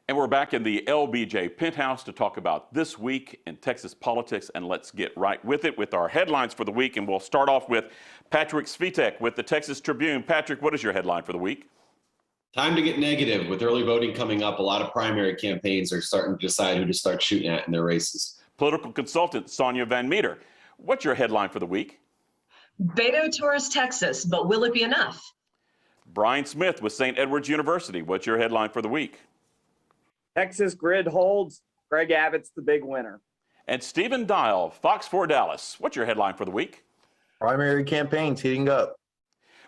And we're back in the LBJ Penthouse to talk about this week in Texas politics, and let's get right with it with our headlines for the week. And we'll start off with Patrick Svitek with the Texas Tribune. Patrick, what is your headline for the week? Time to get negative. With early voting coming up, a lot of primary campaigns are starting to decide who to start shooting at in their races. Political consultant Sonia Van Meter, what's your headline for the week? Beto tours Texas, but will it be enough? Brian Smith with St. Edward's University, what's your headline for the week? Texas grid holds. Greg Abbott's the big winner. And Stephen Dial, Fox 4 Dallas, what's your headline for the week? Primary campaigns heating up.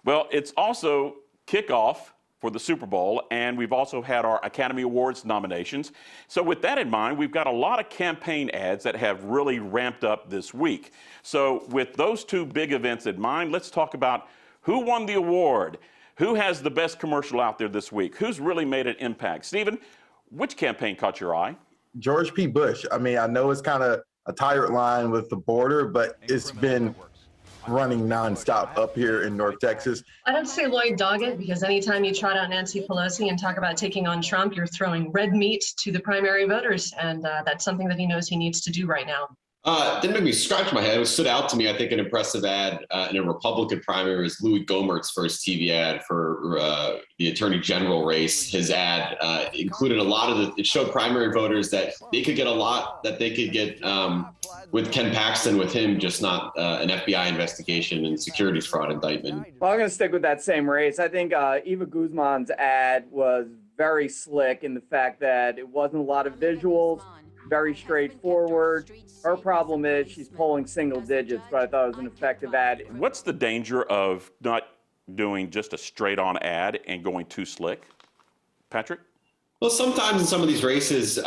Well, it's also kickoff for the Super Bowl, and we've also had our Academy Awards nominations. So with that in mind, we've got a lot of campaign ads that have really ramped up this week. So with those two big events in mind, let's talk about who won the award, who has the best commercial out there this week, who's really made an impact. Stephen, which campaign caught your eye? George P. Bush. I mean, I know it's kind of a tired line with the border, but it's been running nonstop up here in North Texas. I'd have to say Lloyd Doggett, because anytime you trot out Nancy Pelosi and talk about taking on Trump, you're throwing red meat to the primary voters, and that's something that he knows he needs to do right now. Didn't make me scratch my head. It stood out to me. I think an impressive ad in a Republican primary is Louis Gohmert's first TV ad for the Attorney General race. His ad included a lot of it showed primary voters that they could get a lot that they could get with Ken Paxton, with him just not an FBI investigation and securities fraud indictment. Well, I'm going to stick with that same race. I think Eva Guzman's ad was very slick in the fact that it wasn't a lot of visuals. Very straightforward. Her problem is she's polling single digits, but I thought it was an effective ad. What's the danger of not doing just a straight-on ad and going too slick? Patrick? Well, sometimes in some of these races,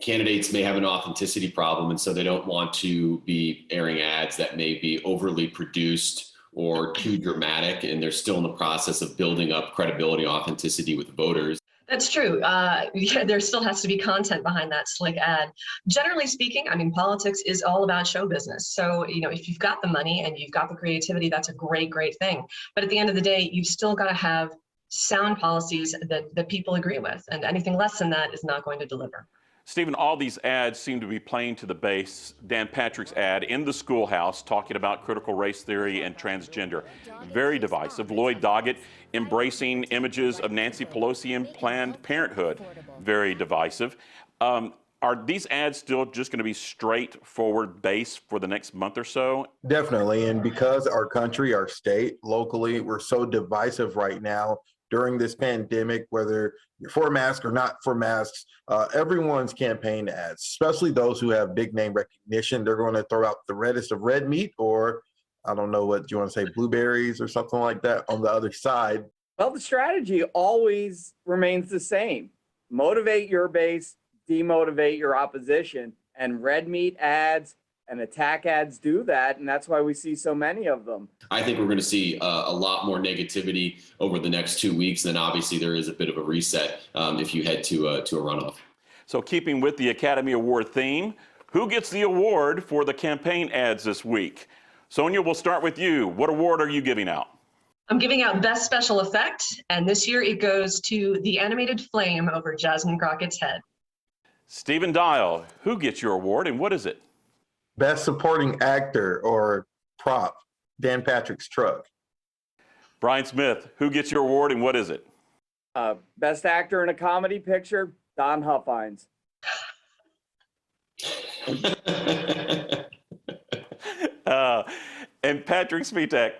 candidates may have an authenticity problem, and so they don't want to be airing ads that may be overly produced or too dramatic, and they're still in the process of building up credibility, authenticity with voters. That's true. There still has to be content behind that slick ad. Generally speaking, I mean, politics is all about show business. So, if you've got the money and you've got the creativity, that's a great, great thing. But at the end of the day, you've still got to have sound policies that people agree with. And anything less than that is not going to deliver. Stephen, all these ads seem to be playing to the base. Dan Patrick's ad in the schoolhouse talking about critical race theory and transgender. Very divisive. Lloyd Doggett embracing images of Nancy Pelosi and Planned Parenthood. Very divisive. Are these ads still just going to be straightforward base for the next month or so? Definitely. And because our country, our state, locally, we're so divisive right now during this pandemic, whether you're for masks or not for masks, everyone's campaign ads, especially those who have big name recognition, they're going to throw out the reddest of red meat, or I don't know what you want to say, blueberries or something like that on the other side. Well, the strategy always remains the same. Motivate your base, demotivate your opposition, and red meat ads and attack ads do that, and that's why we see so many of them. I think we're going to see a lot more negativity over the next 2 weeks. Then obviously there is a bit of a reset if you head to a runoff. So keeping with the Academy Award theme, who gets the award for the campaign ads this week? Sonia, we'll start with you. What award are you giving out? I'm giving out Best Special Effect, and this year it goes to the animated flame over Jasmine Crockett's head. Stephen Dial, who gets your award and what is it? Best supporting actor or prop, Dan Patrick's truck. Brian Smith, who gets your award and what is it? Best actor in a comedy picture, Don Huffines. And Patrick Svitek,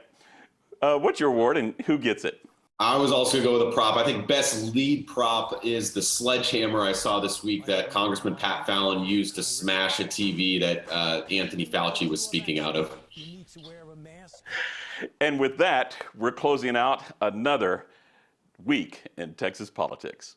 what's your award and who gets it? I was also going to go with a prop. I think best lead prop is the sledgehammer I saw this week that Congressman Pat Fallon used to smash a TV that Anthony Fauci was speaking out of. And with that, we're closing out another week in Texas politics.